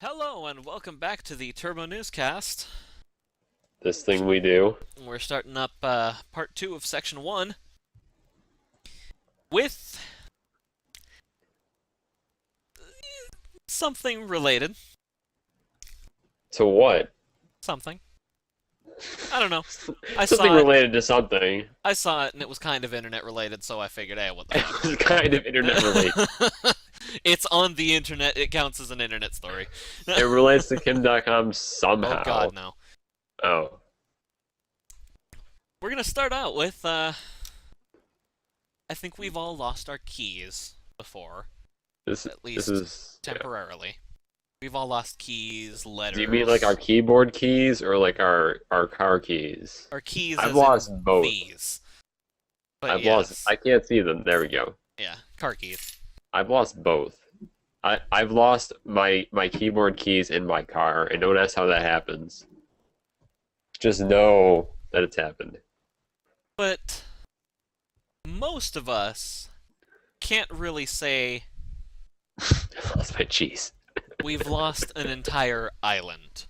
Hello and welcome back to the Turbo Newscast. This thing we do. We're starting up part 2 of section 1 with something related. To what? Something. I don't know. I Something saw it. related to something. I saw it and it was kind of internet related, so I figured, hey, what the fuck? It's kind of internet related. It's on the internet. It counts as an internet story. It relates to Kim.com somehow. Oh god, no. Oh. We're gonna start out with, I think we've all lost our keys before. This At least is temporarily. We've all lost keys, letters. Do you mean like our keyboard keys or like our car keys? Our keys I've as lost in both. these. But I've yes. lost. I can't see them. There we go. Yeah, car keys. I've lost both. I've lost my keyboard keys in my car, and don't ask how that happens. Just know that it's happened. But most of us can't really say I lost my cheese. we've lost an entire island.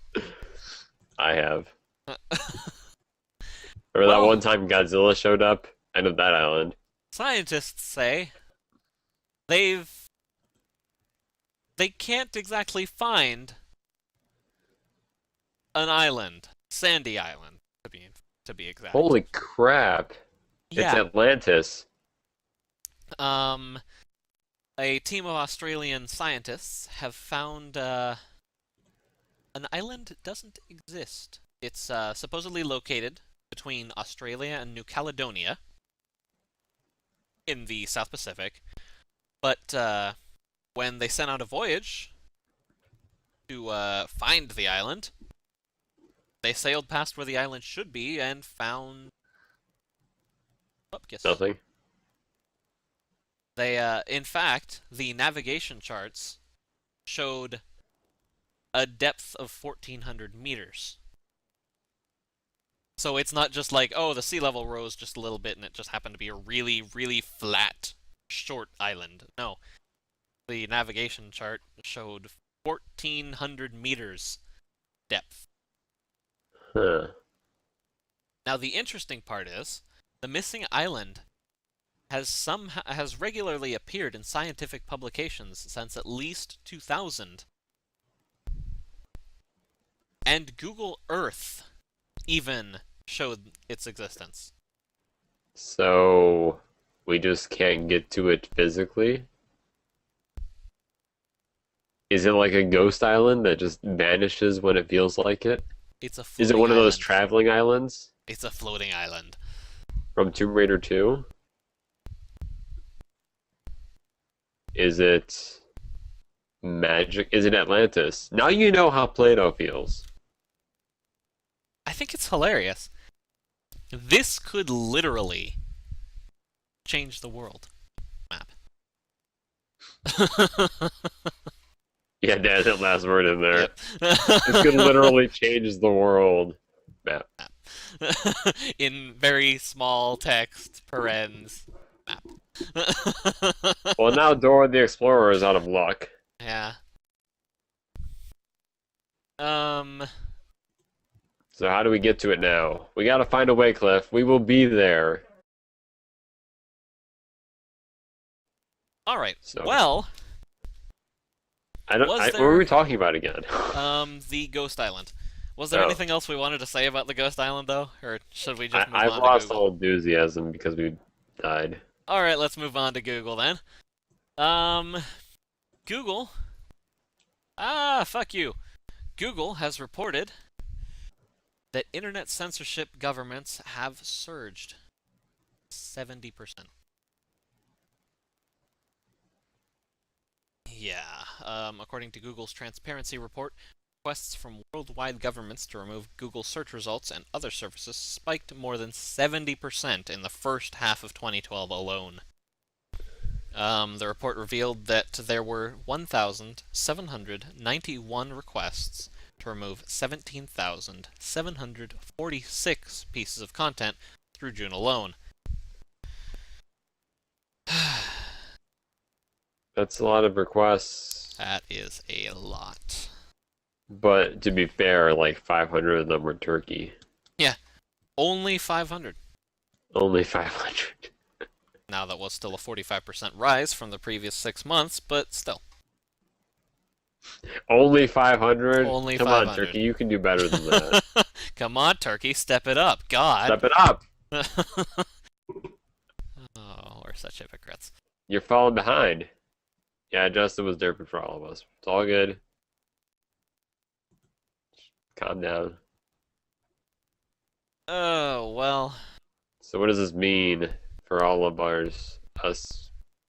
I have. Remember that one time Godzilla showed up? End of that island. Scientists say they can't exactly find an island, Sandy Island, to be exact. Holy crap! It's Yeah. Atlantis. A team of Australian scientists have found an island doesn't exist. It's supposedly located between Australia and New Caledonia in the South Pacific, but when they sent out a voyage to find the island, they sailed past where the island should be and found upkiss. Nothing. They, in fact, the navigation charts showed a depth of 1,400 meters. So it's not just like, oh, the sea level rose just a little bit and it just happened to be a really, really flat, short island. No. The navigation chart showed 1,400 meters depth. Huh. Now, the interesting part is, the missing island has regularly appeared in scientific publications since at least 2000. And Google Earth even showed its existence. So we just can't get to it physically? Is it like a ghost island that just vanishes when it feels like it? It's a Is floating it one of those island. traveling islands It's a floating island. from Tomb Raider 2? Is it magic? Is it Atlantis? Now you know how Plato feels. I think it's hilarious. This could literally change the world. Map. Yeah, there's that last word in there. Yep. This could literally change the world. Map. In very small text, parens, map. Well, now Dora the Explorer is out of luck. Yeah. So how do we get to it now? We gotta find a way, Cliff. We will be there. All right. So Well, what were we talking about again? the Ghost Island. Was there Oh. anything else we wanted to say about the Ghost Island, though? Or should we just move I've on lost to Google? all enthusiasm because we died. Alright, let's move on to Google, then. Google... fuck you. Google has reported that internet censorship governments have surged 70%. Yeah, according to Google's transparency report, requests from worldwide governments to remove Google search results and other services spiked more than 70% in the first half of 2012 alone. The report revealed that there were 1,791 requests to remove 17,746 pieces of content through June alone. That's a lot of requests. That is a lot. But to be fair, like 500 of them were Turkey. Yeah, only 500. Only 500. Now that was still a 45% rise from the previous 6 months, but still. Only 500? Only Come on, 500. Turkey, you can do better than that. Come on, Turkey, step it up. God. Step it up! Oh, we're such hypocrites. You're falling behind. Yeah, Justin was derping for all of us. It's all good. Calm down. Oh, well. So what does this mean for all of us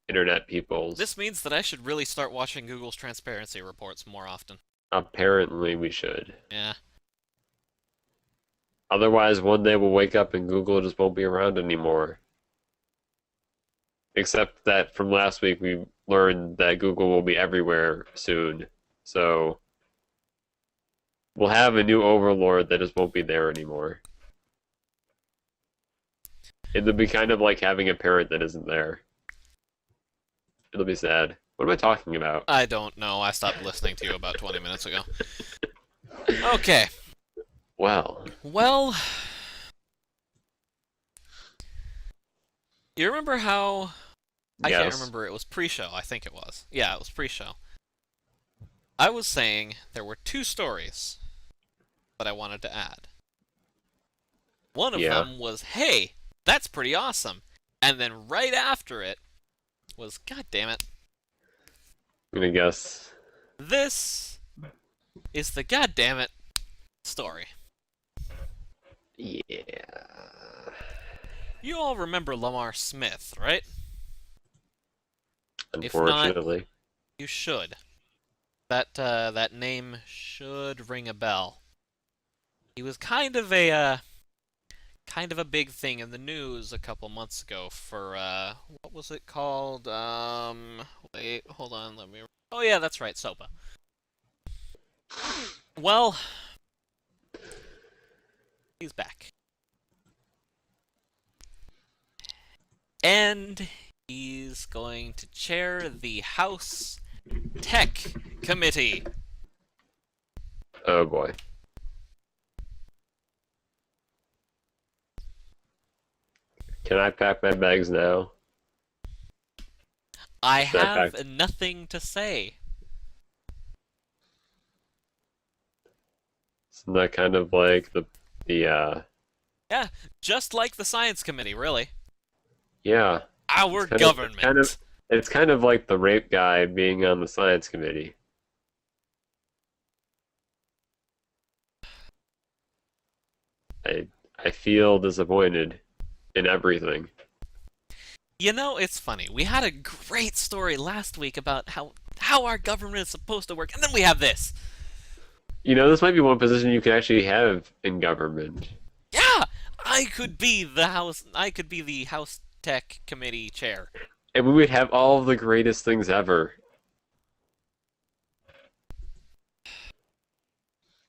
internet peoples? This means that I should really start watching Google's transparency reports more often. Apparently we should. Yeah. Otherwise, one day we'll wake up and Google just won't be around anymore. Except that from last week we learned that Google will be everywhere soon. So we'll have a new overlord that just won't be there anymore. It'll be kind of like having a parent that isn't there. It'll be sad. What am I talking about? I don't know. I stopped listening to you about 20 minutes ago. Okay. Well, Well, you remember how... I can't yes. remember. It was pre-show. I think it was. Yeah, it was pre-show. I was saying there were two stories that I wanted to add. One of Yeah. them was, hey, that's pretty awesome. And then right after it was, god damn it, I'm gonna guess. this is the god damn it story. Yeah. You all remember Lamar Smith, right? If not, Unfortunately. you should. That name should ring a bell. He was kind of a big thing in the news a couple months ago for what was it called? Wait, hold on, let me. Oh yeah, that's right, SOPA. Well, he's back. And he's going to chair the House Tech Committee. Oh boy. Can I pack my bags now? I Should I have pack? nothing to say. Isn't that kind of like the Yeah, just like the Science Committee, really. yeah. Our Kind of government. it's kind of like the rape guy being on the science committee. I feel disappointed in everything. You know, it's funny. We had a great story last week about how our government is supposed to work, and then we have this. You know, this might be one position you can actually have in government. Yeah, I could be the House Tech Committee chair. And we would have all the greatest things ever.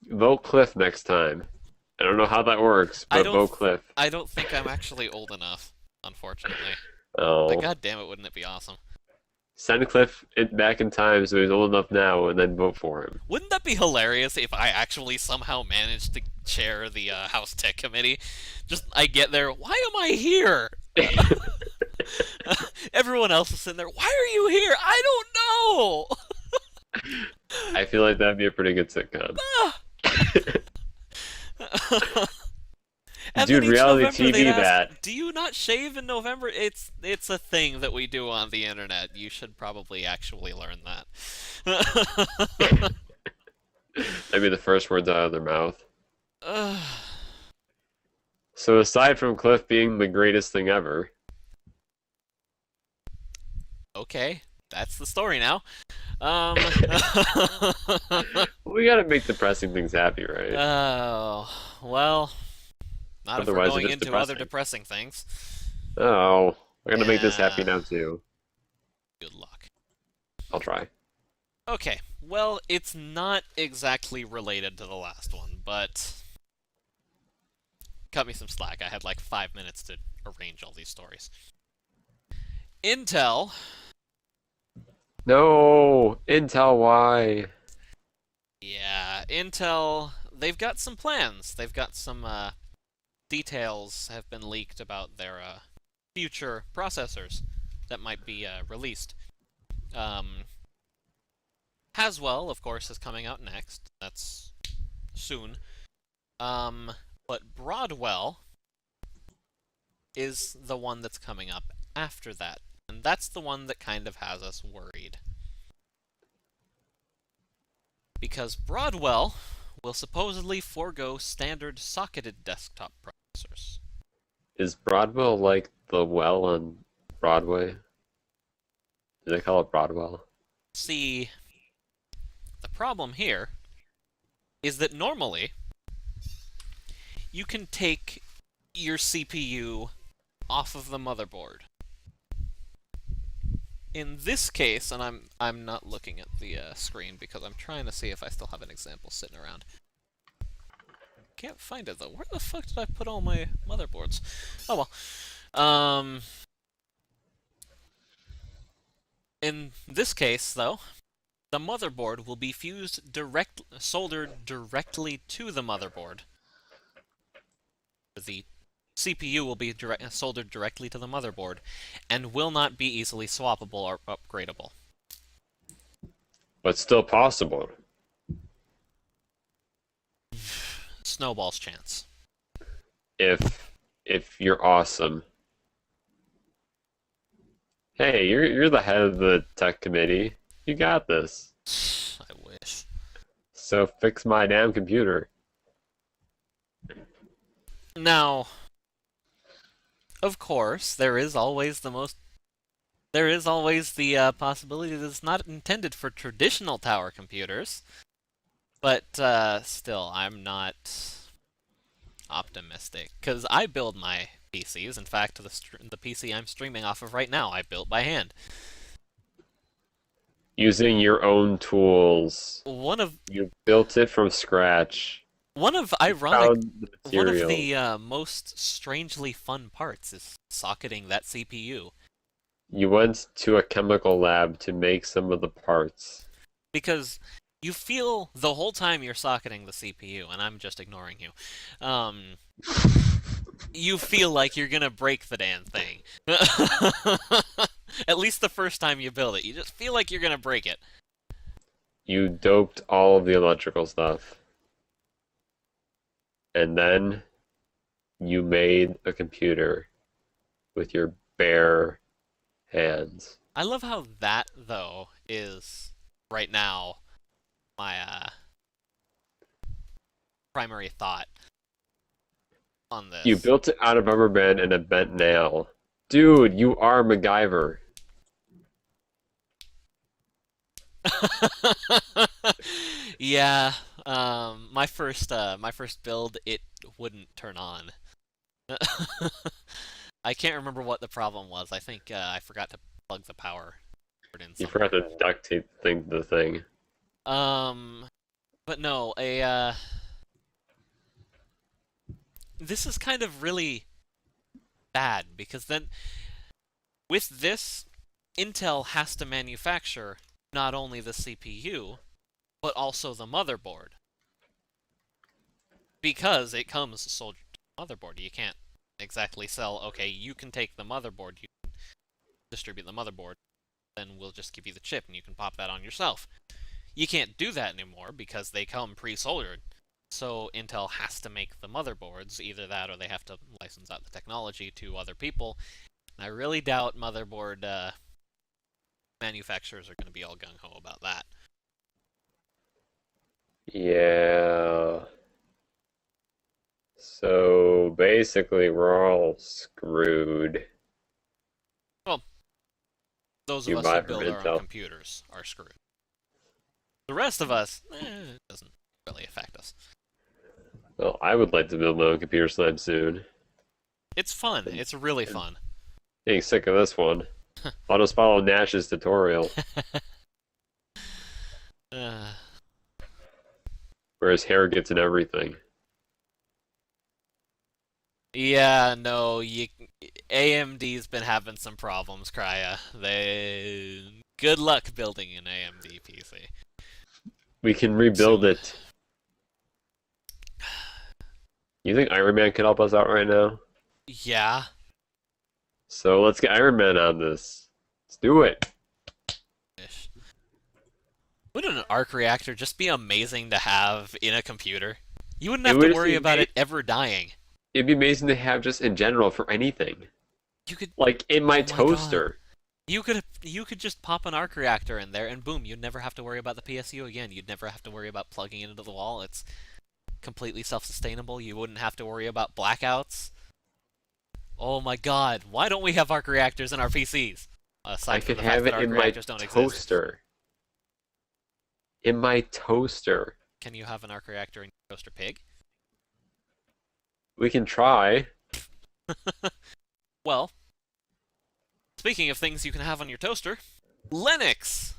Vote Cliff next time. I don't know how that works, I but don't vote Cliff. I don't think I'm actually old enough, unfortunately. But Oh. god damn it, wouldn't it be awesome? Send Cliff back in time so he's old enough now and then vote for him. Wouldn't that be hilarious if I actually somehow managed to chair the House Tech Committee? Just, I get there, why am I here? Everyone else is sitting there, why are you here? I don't know! I feel like that'd be a pretty good sitcom. And Dude, then each reality November TV they'd ask, that. do you not shave in November? It's a thing that we do on the internet. You should probably actually learn that. That'd be the first words out of their mouth. Ugh. So aside from Cliff being the greatest thing ever, Okay, that's the story now. Um, we gotta make depressing things happy, right? oh, well, not if we're Otherwise, going it's into other depressing. depressing things. Oh, we're gonna make this happy Yeah. now too. Good luck. I'll try. Okay, well, it's not exactly related to the last one, but cut me some slack. I had like 5 minutes to arrange all these stories. Intel, No, Intel, why? Yeah, Intel, they've got some plans. They've got some details have been leaked about their future processors that might be released. Um, Haswell, of course, is coming out next. That's soon. Um, but Broadwell is the one that's coming up after that. And that's the one that kind of has us worried. Because Broadwell will supposedly forego standard socketed desktop processors. Is Broadwell like the well on Broadway? Do they call it Broadwell? See, the problem here is that normally you can take your CPU off of the motherboard. In this case, and I'm not looking at the screen because I'm trying to see if I still have an example sitting around. Can't find it though. Where the fuck did I put all my motherboards? Oh well. In this case, though, the motherboard will be soldered directly to the motherboard. The CPU will be soldered directly to the motherboard, and will not be easily swappable or upgradable. But still possible. Snowball's chance. If you're awesome. Hey, you're the head of the tech committee. You got this. I wish. So fix my damn computer. Now, of course, there is always the possibility that it's not intended for traditional tower computers. But still, I'm not optimistic because I build my PCs. In fact, the PC I'm streaming off of right now, I built by hand. Using your own tools. One of You built it from scratch. one of ironic Found the one of material. the most strangely fun parts is socketing that CPU. You went to a chemical lab to make some of the parts. Because you feel the whole time you're socketing the CPU, and I'm just ignoring you. You feel like you're gonna break the damn thing. At least the first time you build it, you just feel like you're gonna break it. You doped all of the electrical stuff. And then you made a computer with your bare hands. I love how that, though, is right now my primary thought on this. You built it out of rubber band and a bent nail. Dude, you are MacGyver. Yeah, my first build, it wouldn't turn on. I can't remember what the problem was. I think I forgot to plug the power cord in You somewhere. forgot to duct tape the thing. But no, this is kind of really bad because then with this, Intel has to manufacture not only the CPU but also the motherboard because it comes soldered to the motherboard. You can't exactly sell, okay, you can take the motherboard, you can distribute the motherboard, then we'll just give you the chip and you can pop that on yourself. You can't do that anymore because they come pre-soldered. So Intel has to make the motherboards, either that or they have to license out the technology to other people. And I really doubt motherboard manufacturers are going to be all gung-ho about that. Yeah. So basically, we're all screwed. Well, those of You us buy who from build our own Intel. computers are screwed. The rest of us, it doesn't really affect us. Well, I would like to build my own computer sometime soon. It's fun. It's really fun. Getting sick of this one. I'll just follow Nash's tutorial, Uh, where his hair gets in everything. yeah, no, AMD's been having some problems, Krya. Good luck building an AMD PC. We can rebuild soon. it. You think Iron Man can help us out right now? Yeah. So let's get Iron Man on this. Let's do it. Ish. Wouldn't an arc reactor just be amazing to have in a computer? You wouldn't It have to would just worry be about it ever dying. it'd be amazing to have just in general for anything. You could, Like in my oh my god. toaster. You could just pop an arc reactor in there and boom, you'd never have to worry about the PSU again. You'd never have to worry about plugging it into the wall. It's completely self-sustainable. You wouldn't have to worry about blackouts. Oh my god, why don't we have arc reactors in our PCs? I Aside from could the fact have that it arc in my reactors don't exist. toaster. In my toaster. Can you have an arc reactor in your toaster pig? We can try. Well, speaking of things you can have on your toaster, Linux!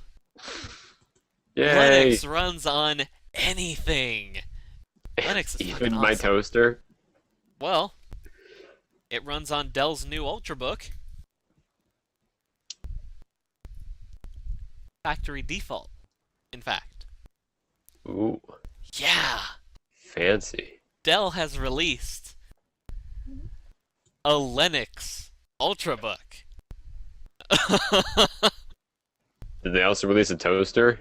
Yay! Linux runs on anything. Linux is fucking Even my awesome. toaster. Well, it runs on Dell's new Ultrabook. Factory default, in fact. Ooh, Yeah! fancy. Dell has released a Linux Ultrabook. Did they also release a toaster?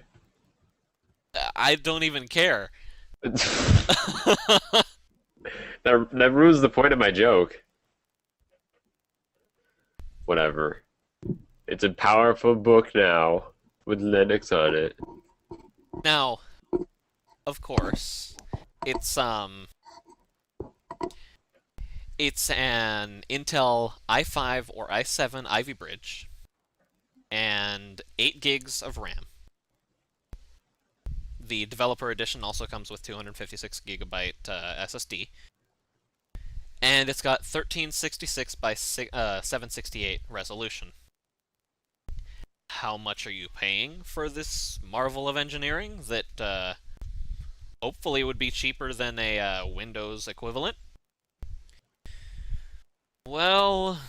I don't even care. that ruins the point of my joke. Whatever. It's a powerful book now with Linux on it. Now, of course, it's an Intel i5 or i7 Ivy Bridge and 8 gigs of RAM. The developer edition also comes with 256 gigabyte SSD. And it's got 1366 by 768 resolution. How much are you paying for this marvel of engineering that hopefully would be cheaper than a Windows equivalent? Well,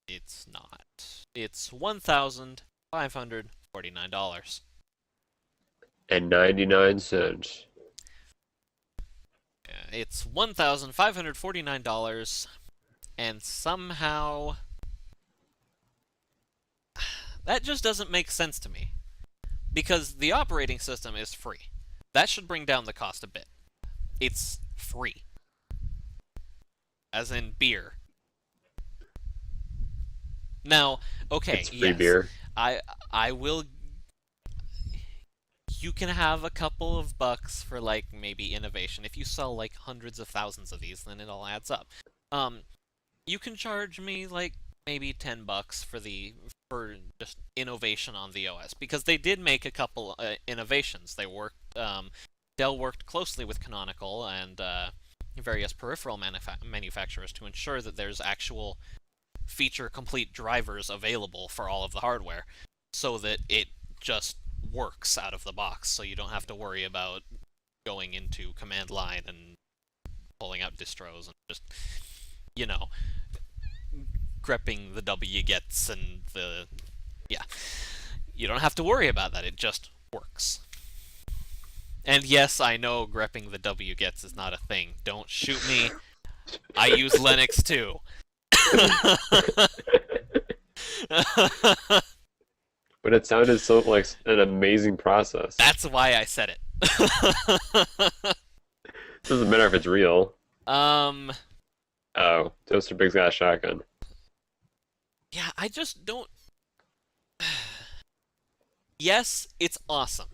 it's not. It's $1,549. And 99 cents. It's $1,549, and somehow that just doesn't make sense to me. Because the operating system is free. That should bring down the cost a bit. It's free. As in beer. Now, okay, It's free yes. beer. I will. You can have a couple of bucks for like maybe innovation. If you sell like hundreds of thousands of these, then it all adds up. You can charge me like maybe $10 for just innovation on the OS, because they did make a couple innovations. Dell worked closely with Canonical and various peripheral manufacturers to ensure that there's actual feature-complete drivers available for all of the hardware, so that it just works out of the box, so you don't have to worry about going into command line and pulling out distros and just, you know, grepping the wgets and the... Yeah. You don't have to worry about that, it just works. And yes, I know grepping the wgets is not a thing. Don't shoot me. I use Linux too. But it sounded so like an amazing process. That's why I said it. Doesn't matter if it's real. Um, Oh, Toaster Pig's got a shotgun. yeah, I just don't... Yes, it's awesome.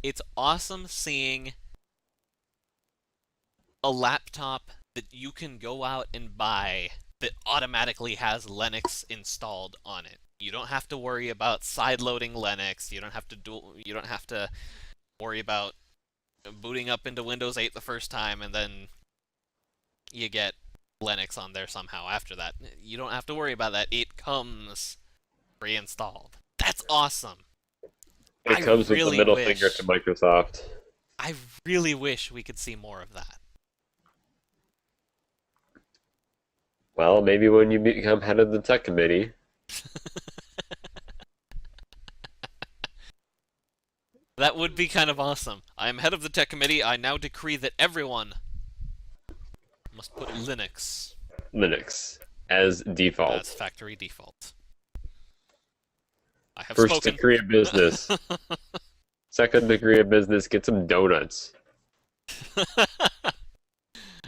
It's awesome seeing a laptop that you can go out and buy that automatically has Linux installed on it. You don't have to worry about sideloading Linux. You don't have to worry about booting up into Windows 8 the first time and then you get Linux on there somehow after that. You don't have to worry about that. It comes pre-installed. That's awesome. It comes with the really middle wish- finger to Microsoft. I really wish we could see more of that. Well, maybe when you become head of the tech committee. would be kind of awesome. I am head of the tech committee. I now decree that everyone must put Linux Linux as default. as factory default. I have First spoken. degree of business. Second degree of business, get some donuts.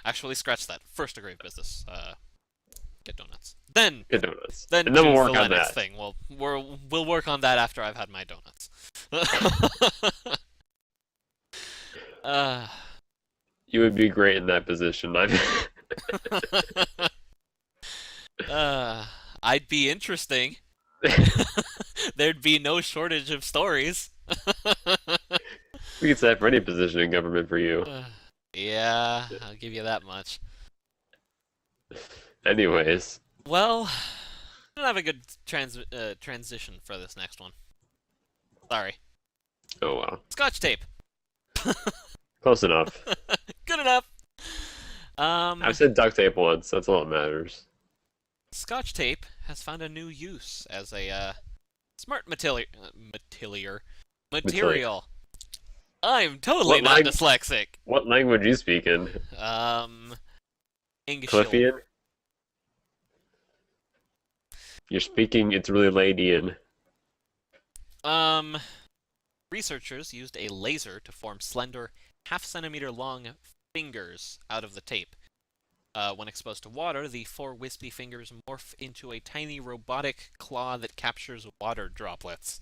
Actually, scratch that. First degree of business. Get donuts. Then Get donuts. Then and then we'll choose work the on Linux that. thing. We'll work on that after I've had my donuts. uh, You would be great in that position. I'd be interesting. There'd be no shortage of stories. We could set for any position in government for you. Yeah, I'll give you that much. Anyways. Well, I don't have a good transition for this next one. Sorry. Oh well. Scotch tape. Close enough. Good enough. I've said duct tape once. That's all that matters. Scotch tape has found a new use as a smart material. I'm totally What not dyslexic. What language you speak in? English. Cliffian? You're speaking, it's really Ladian. Researchers used a laser to form slender, half-centimeter long fingers out of the tape. When exposed to water, the 4 wispy fingers morph into a tiny robotic claw that captures water droplets.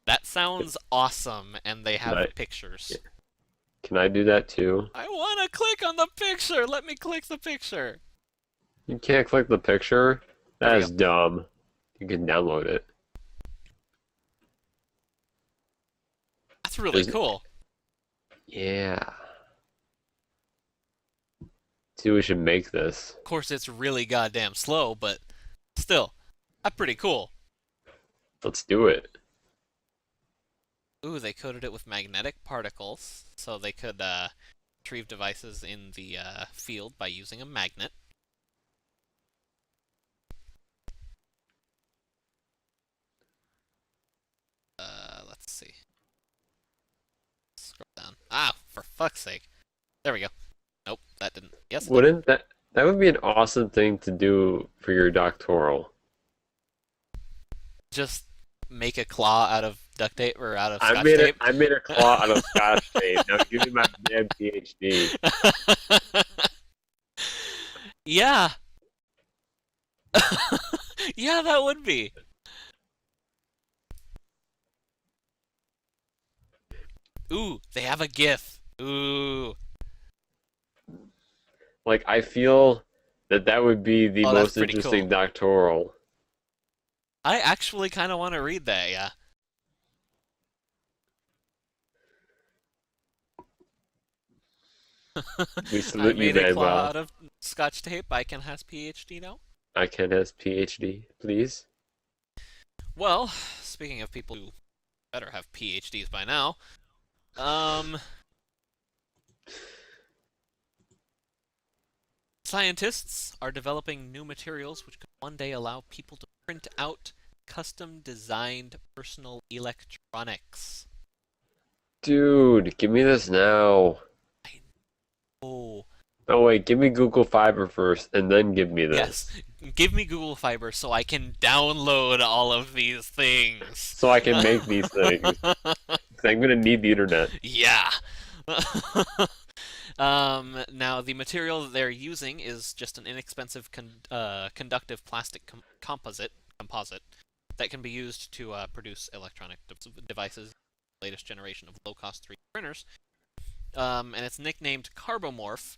That sounds awesome, and they have pictures. Can I do that too? I want to click on the picture! Let me click the picture! You can't click the picture? That is dumb. You can download it. That's really cool. Yeah. See, we should make this. Of course, it's really goddamn slow, but still, that's pretty cool. Let's do it. Ooh, they coated it with magnetic particles, so they could retrieve devices in the field by using a magnet. Let's see. Scroll down. Ah, for fuck's sake. There we go. Nope, that didn't. Yes, it Wouldn't that would be an awesome thing to do for your doctoral? just make a claw out of duct tape or out of Scotch tape. I made a claw out of Scotch tape. Now give me my damn PhD. Yeah. Yeah, that would be. Ooh, they have a GIF. Ooh. Like, I feel that would be the Oh, that's most pretty interesting cool. doctoral. I actually kind of want to read that, yeah. We I salute you, made a claw Manuel. out of Scotch tape. I can has PhD now. I can has PhD, please. Well, speaking of people who better have PhDs by now, scientists are developing new materials which could one day allow people to print out custom-designed personal electronics. Dude, give me this now. Oh, Oh wait, give me Google Fiber first, and then give me this. yes. Give me Google Fiber so I can download all of these things. So I can make these things. 'Cause I'm gonna need the internet. Yeah. Now the material that they're using is just an inexpensive conductive plastic composite that can be used to produce electronic devices, the latest generation of low-cost 3D printers. And it's nicknamed Carbomorph,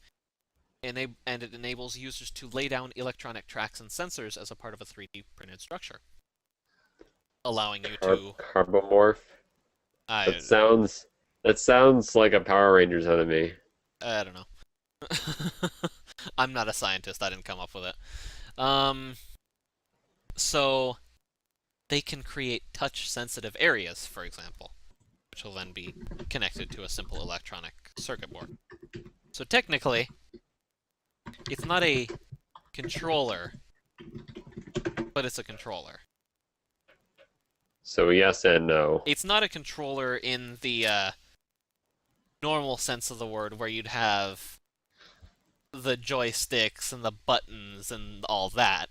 and it enables users to lay down electronic tracks and sensors as a part of a 3D printed structure, allowing you to. Carbomorph. That sounds like a Power Rangers out of me. I don't know. I'm not a scientist. I didn't come up with it. So they can create touch-sensitive areas, for example, which will then be connected to a simple electronic circuit board. So technically, it's not a controller, but it's a controller. So yes and no. It's not a controller in the normal sense of the word, where you'd have the joysticks and the buttons and all that.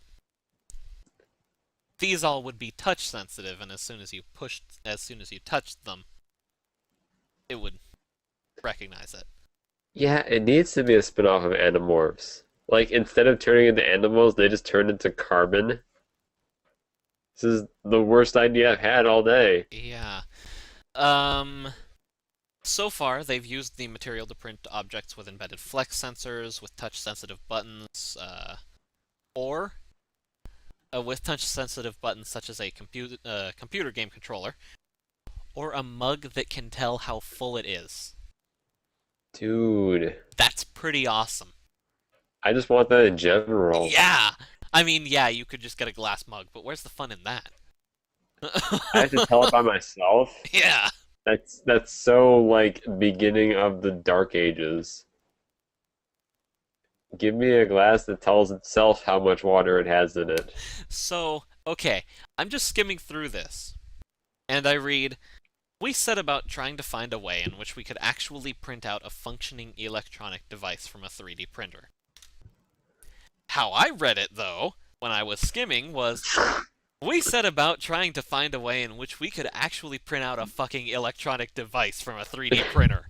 These all would be touch sensitive, and as soon as you touched them, it would recognize it. Yeah, it needs to be a spin-off of Animorphs. Like instead of turning into animals, they just turn into carbon. This is the worst idea I've had all day. Yeah. Um. So far, they've used the material to print objects with embedded flex sensors, with touch-sensitive buttons, or with touch-sensitive buttons such as a computer game controller, or a mug that can tell how full it is. Dude, That's pretty awesome. I just want that in general. Yeah! I mean, yeah, you could just get a glass mug, but where's the fun in that? I have to tell it by myself. Yeah! That's so like beginning of the Dark Ages. Give me a glass that tells itself how much water it has in it. So, okay, I'm just skimming through this, and I read, we set about trying to find a way in which we could actually print out a functioning electronic device from a 3D printer. How I read it, though, when I was skimming, was, we set about trying to find a way in which we could actually print out a fucking electronic device from a 3D printer.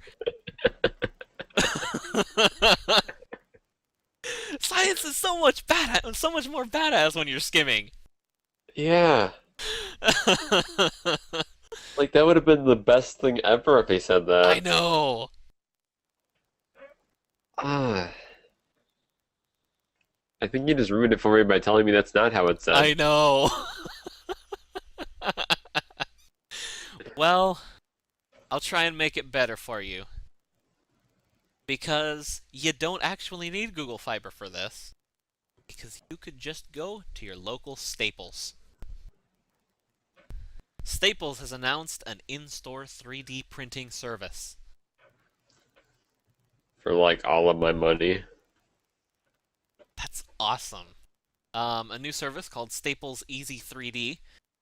Science is so much so much more badass when you're skimming. Yeah, like that would have been the best thing ever if he said I that. know. Ah, I think you just ruined it for me by telling me that's not how it said. I know. Well, I'll try and make it better for you. Because you don't actually need Google Fiber for this. Because you could just go to your local Staples. Staples has announced an in-store 3D printing service. For like all of my money. That's awesome. A new service called Staples Easy 3D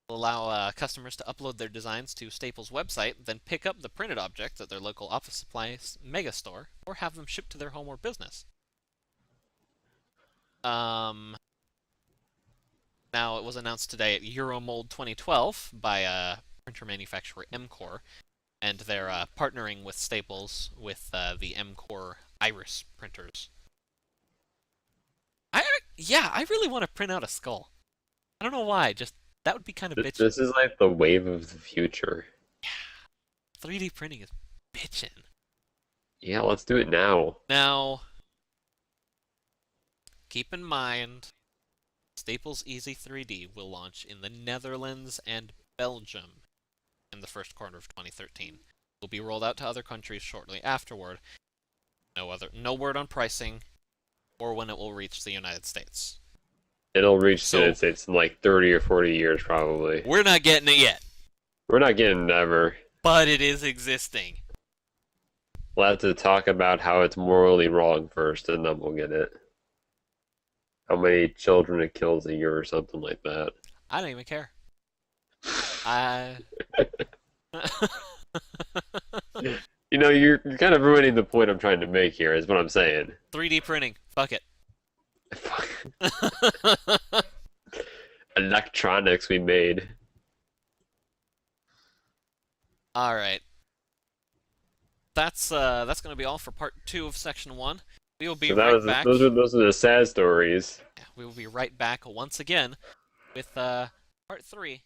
will allow customers to upload their designs to Staples' website, then pick up the printed objects at their local office supplies mega store, or have them shipped to their home or business. Now, it was announced today at Euromold 2012 by printer manufacturer MCore, and they're partnering with Staples with the MCore Iris printers. Yeah, I really want to print out a skull. I don't know why, just that would be kind of bitchin'. This is like the wave of the future. 3D printing is bitchin'. Yeah, let's do it now. Now, keep in mind, Staples Easy 3D will launch in the Netherlands and Belgium in the first quarter of 2013. It will be rolled out to other countries shortly afterward. No word on pricing or when it will reach the United States. It'll reach the So, United States in like 30 or 40 years, probably. we're not getting it yet, We're not getting it ever. but it is existing. We'll have to talk about how it's morally wrong first, and then we'll get it. How many children it kills a year or something like that. I don't even care. I... You know, you're kind of ruining the point I'm trying to make here, is what I'm saying. 3D printing. Fuck it. Electronics we made. Alright. That's going to be all for part 2 of section 1. We will be So that right was back. those are the sad stories. We will be right back once again with part 3